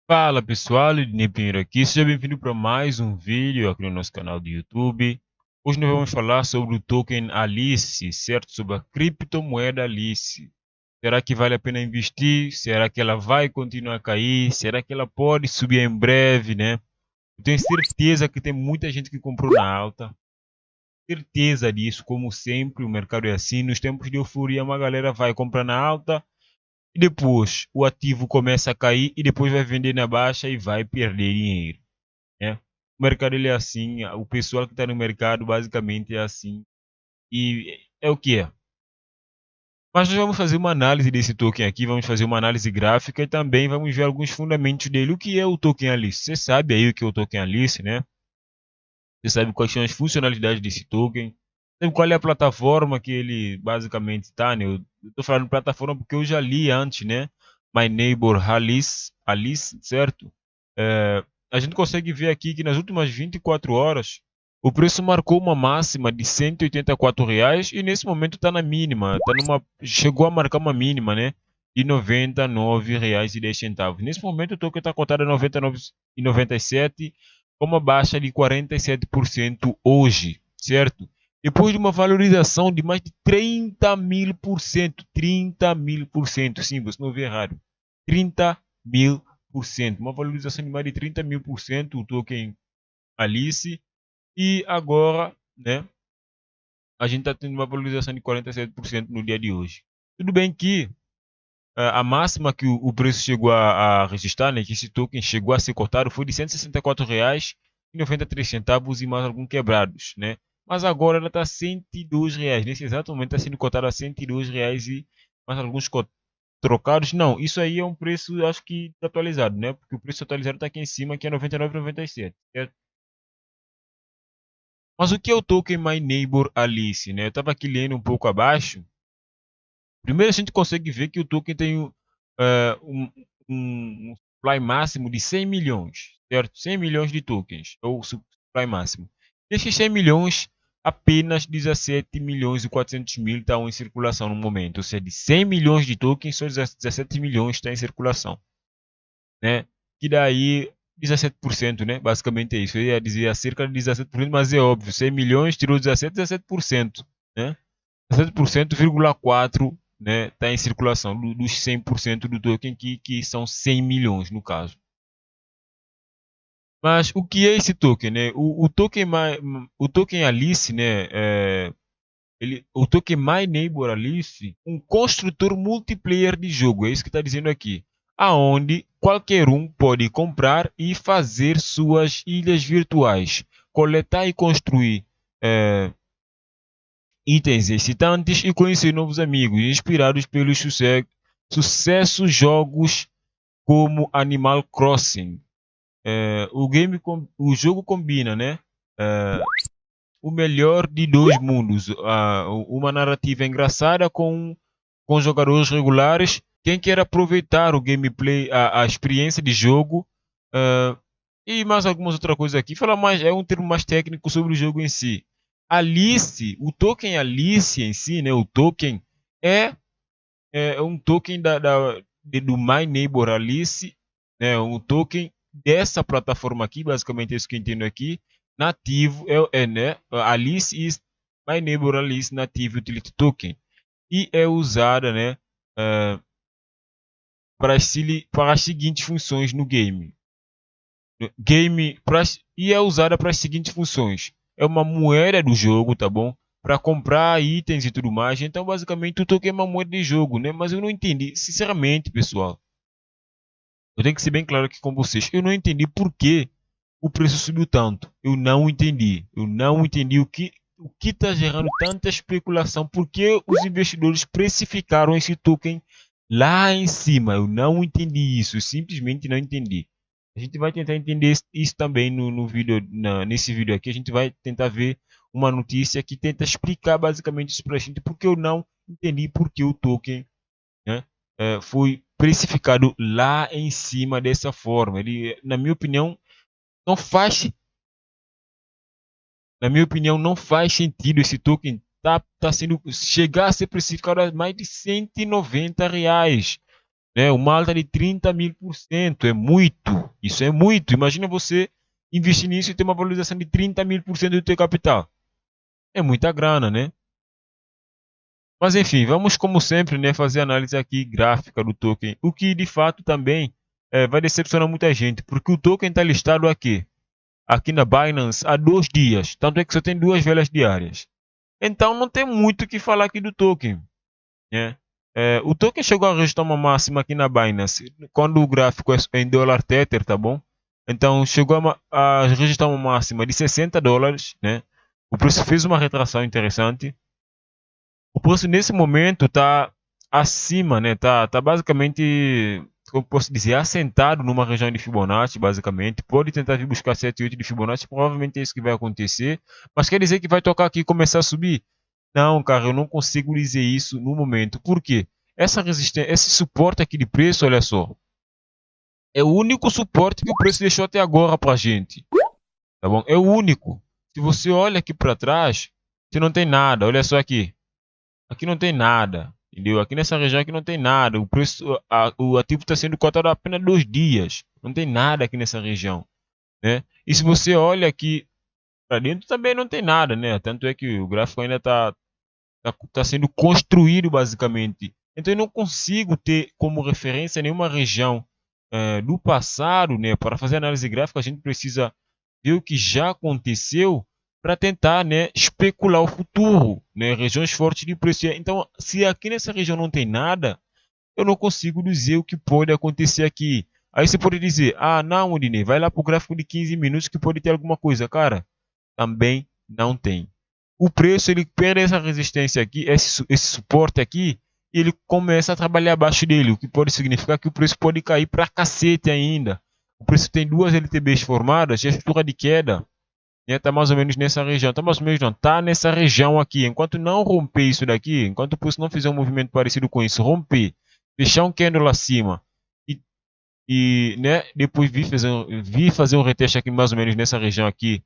Fala pessoal, Ednei Pinheiro aqui, seja bem-vindo para mais um vídeo aqui no nosso canal do YouTube. Hoje nós vamos falar sobre o token Alice, certo? Sobre a criptomoeda Alice. Será que vale a pena investir? Será que ela vai continuar a cair? Será que ela pode subir em breve, né? Eu tenho certeza que tem muita gente que comprou na alta. Certeza disso, como sempre, o mercado é assim. Nos tempos de euforia, uma galera vai comprar na alta e depois o ativo começa a cair e depois vai vender na baixa e vai perder dinheiro, né? O mercado ele é assim, o pessoal que está no mercado basicamente é assim e é o que é. Mas nós vamos fazer uma análise desse token aqui, vamos fazer uma análise gráfica e também vamos ver alguns fundamentos dele. O que é o token Alice? Você sabe aí o que é o token Alice, né? Você sabe quais são as funcionalidades desse token? Sabe qual é a plataforma que ele basicamente está, né? Eu estou falando plataforma porque eu já li antes, né? My Neighbor Alice, certo? A gente consegue ver aqui que nas últimas 24 horas o preço marcou uma máxima de R$ 184 e nesse momento está na mínima, chegou a marcar uma mínima, né? De R$ 99,10. Nesse momento o token está cotado a 99,97 com uma baixa de 47% hoje, certo? Depois de uma valorização de mais de 30.000%, 30.000%, sim, você não ouviu errado, 30.000%, uma valorização de mais de 30.000%, o token Alice, e agora, né, a gente está tendo uma valorização de 47% no dia de hoje. Tudo bem que a máxima que o preço chegou a registrar, né, que esse token chegou a ser cotado, foi de R$ 164,93 e mais alguns quebrados, né? Mas agora ela está a R$ 102. Nesse exato momento está sendo cotada a R$ 102 e mais alguns trocados. Não, isso aí é um preço, acho que atualizado, né? Porque o preço atualizado está aqui em cima, que é R$ 99,97, certo? Mas o que é o token My Neighbor Alice, né? Eu estava aqui lendo um pouco abaixo. Primeiro a gente consegue ver que o token tem um supply máximo de 100 milhões, certo? 100 milhões de tokens, ou supply máximo. Desses 100 milhões, apenas 17 milhões e 400 mil estão em circulação no momento. Ou seja, de 100 milhões de tokens, só 17 milhões estão em circulação, né? Que daí 17%, né? Basicamente é isso. Eu ia dizer cerca de 17%, mas é óbvio. 100 milhões tirou 17, 17%, né? 17,4%, né, está em circulação dos 100% do token que são 100 milhões no caso. Mas o que é esse token, né? O token Alice, né, o token My Neighbor Alice, um construtor multiplayer de jogo, é isso que está dizendo aqui, aonde qualquer um pode comprar e fazer suas ilhas virtuais, coletar e construir itens excitantes e conhecer novos amigos, inspirados pelos sucessos jogos como Animal Crossing. O jogo combina, né? É, o melhor de dois mundos, uma narrativa engraçada com jogadores regulares. Quem quer aproveitar o gameplay, a experiência de jogo é, e mais algumas outras coisas aqui. Fala mais, é um termo mais técnico sobre o jogo em si. Alice, o token Alice em si, né? O token é, é um token do My Neighbor Alice, né? Um token dessa plataforma aqui, basicamente é isso que eu entendo aqui, nativo, né? Alice is My Neighbor Alice Native Utility Token e é usada, né? eh, para as seguintes funções no game. E é usada para as seguintes funções. É uma moeda do jogo, tá bom? Para comprar itens e tudo mais. Então, basicamente, o token é uma moeda de jogo, né? Mas eu não entendi. Sinceramente, pessoal, eu tenho que ser bem claro aqui com vocês. Eu não entendi por que o preço subiu tanto. Eu não entendi. Eu não entendi o que está gerando tanta especulação. Por que os investidores precificaram esse token lá em cima? Eu não entendi isso. Eu simplesmente não entendi. A gente vai tentar entender isso também no vídeo, nesse vídeo aqui. A gente vai tentar ver uma notícia que tenta explicar basicamente isso para a gente, porque eu não entendi por que o token, né, foi precificado lá em cima dessa forma. Ele, não faz, na minha opinião, não faz sentido esse token tá sendo chegar a ser precificado a mais de R$ 190. né? Uma alta de 30.000%, é muito. Isso é muito. Imagina você investir nisso e ter uma valorização de 30.000% do teu capital. É muita grana, né? Mas enfim, vamos como sempre, né, fazer análise aqui gráfica do token, o que de fato também vai decepcionar muita gente, porque o token está listado aqui na Binance há 2 dias, tanto é que só tem 2 velas diárias. Então não tem muito o que falar aqui do token, né? O token chegou a registrar uma máxima aqui na Binance, quando o gráfico é em dólar Tether, tá bom? Então chegou a registrar uma máxima de $60, né? O preço fez uma retração interessante. O preço nesse momento está acima, né? Tá basicamente, como posso dizer, assentado numa região de Fibonacci, basicamente. Pode tentar vir buscar 7 e 8 de Fibonacci, provavelmente é isso que vai acontecer. Mas quer dizer que vai tocar aqui e começar a subir? Não, cara, eu não consigo dizer isso no momento. Por quê? Essa resistência, esse suporte aqui de preço, olha só, é o único suporte que o preço deixou até agora pra gente. Tá bom? É o único. Se você olha aqui para trás, você não tem nada. Olha só aqui. Aqui não tem nada, entendeu? Aqui nessa região aqui não tem nada. O preço, o ativo está sendo cotado há apenas 2 dias. Não tem nada aqui nessa região, né? E se você olha aqui para dentro também não tem nada, né? Tanto é que o gráfico ainda tá sendo construído basicamente. Então eu não consigo ter como referência nenhuma região do passado, né? Para fazer análise gráfica a gente precisa ver o que já aconteceu para tentar, né, especular o futuro, né? Regiões fortes de preço. Então, se aqui nessa região não tem nada, eu não consigo dizer o que pode acontecer aqui. Aí você pode dizer, ah, não, Odinei, vai lá para o gráfico de 15 minutos que pode ter alguma coisa. Cara, também não tem. O preço ele perde essa resistência aqui, esse suporte aqui, e ele começa a trabalhar abaixo dele, o que pode significar que o preço pode cair para cacete ainda. O preço tem 2 LTBs formadas e a estrutura de queda está mais ou menos nessa região. Está mais ou menos não, está nessa região aqui. Enquanto não romper isso daqui, enquanto o preço não fizer um movimento parecido com isso, romper, fechar um candle acima né, depois vir fazer um reteste aqui mais ou menos nessa região aqui,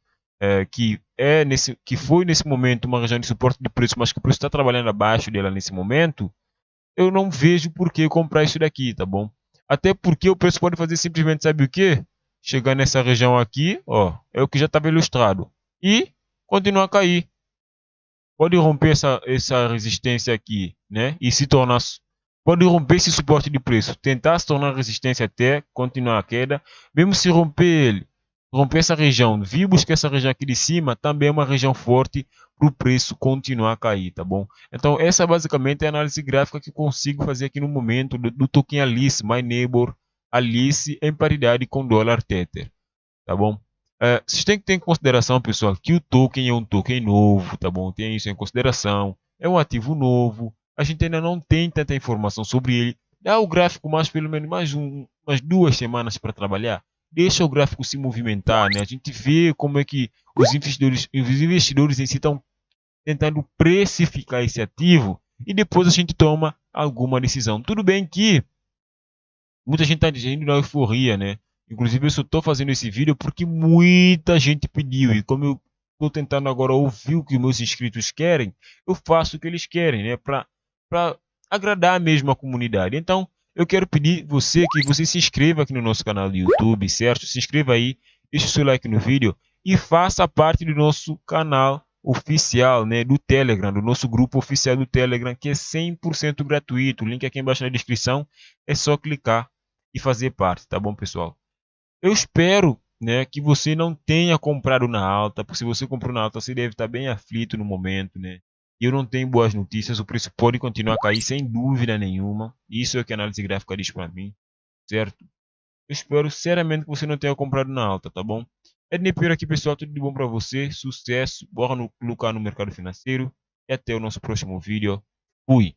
que foi nesse momento uma região de suporte de preço, mas que o preço está trabalhando abaixo dela nesse momento, eu não vejo por que comprar isso daqui, tá bom? Até porque o preço pode fazer simplesmente, sabe o que? Chegar nessa região aqui, ó, é o que já estava ilustrado, e continuar a cair. Pode romper essa resistência aqui, né? E se tornar. Pode romper esse suporte de preço, tentar se tornar resistência até continuar a queda. Mesmo se romper ele, romper essa região, vir buscar essa região aqui de cima, também é uma região forte para o preço continuar a cair, tá bom? Então, essa basicamente é a análise gráfica que consigo fazer aqui no momento do token Alice, My Neighbor Alice, em paridade com dólar Tether, tá bom? Vocês têm que ter em consideração, pessoal, que o token é um token novo, tá bom? Tem isso em consideração. É um ativo novo. A gente ainda não tem tanta informação sobre ele. Dá o gráfico mais pelo menos umas 2 semanas para trabalhar. Deixa o gráfico se movimentar, né? A gente vê como é que os investidores em si estão tentando precificar esse ativo e depois a gente toma alguma decisão. Tudo bem que muita gente está dizendo na euforia, né? Inclusive eu só estou fazendo esse vídeo porque muita gente pediu. E como eu estou tentando agora ouvir o que meus inscritos querem, eu faço o que eles querem, né? Para agradar mesmo a comunidade. Então, eu quero pedir que você se inscreva aqui no nosso canal do YouTube, certo? Se inscreva aí, deixe o seu like no vídeo e faça parte do nosso canal oficial, né, do Telegram, do nosso grupo oficial do Telegram, que é 100% gratuito. O link aqui embaixo na descrição, é só clicar e fazer parte, tá bom, pessoal? Eu espero, né, que você não tenha comprado na alta, porque se você comprou na alta, você deve estar bem aflito no momento, né? E eu não tenho boas notícias, o preço pode continuar a cair sem dúvida nenhuma. Isso é o que a análise gráfica diz para mim, certo? Eu espero seriamente que você não tenha comprado na alta, tá bom? É Dnepiro aqui, pessoal, tudo de bom para você, sucesso, bora lucrar no mercado financeiro e até o nosso próximo vídeo. Fui!